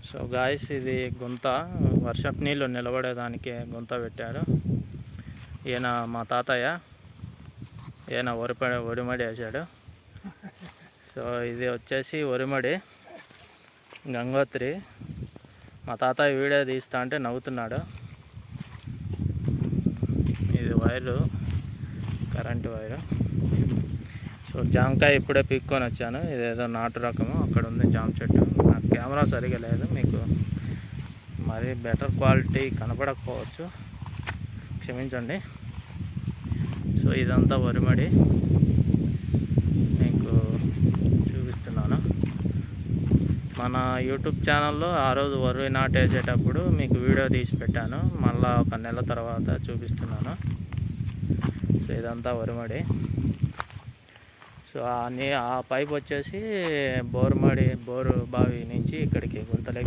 So guys, ఇది గుంత వర్షపు నీళ్ళు నిలబడేదానికి గుంత పెట్టారు. ఈయన మా తాతయ్య, ఈయన ఒరిమడి వేసాడు. సో ఇది వచ్చేసి ఒరిమడి గంగోత్రి. మా తాతయ్య వీడియో తీస్తా అంటే నవ్వుతున్నాడు. ఇది వైరు, కరెంటు వైరు. సో జామకాయ ఇప్పుడే పీక్కొని వచ్చాను. ఇదేదో నాటు రకము, అక్కడ ఉంది జామ చెట్టు. నాకు కెమెరా సరిగా లేదు, మీకు మరి బెటర్ క్వాలిటీ కనపడకపోవచ్చు, క్షమించండి. సో ఇదంతా వరిమడి మీకు చూపిస్తున్నాను. మన యూట్యూబ్ ఛానల్లో ఆ రోజు వరి నాటేసేటప్పుడు మీకు వీడియో తీసి పెట్టాను, మళ్ళీ ఒక నెల తర్వాత చూపిస్తున్నాను. సో ఇదంతా వరిమడి. సో ఆ పైప్ వచ్చేసి బోరు బావి నుంచి ఇక్కడికి గుంతలకి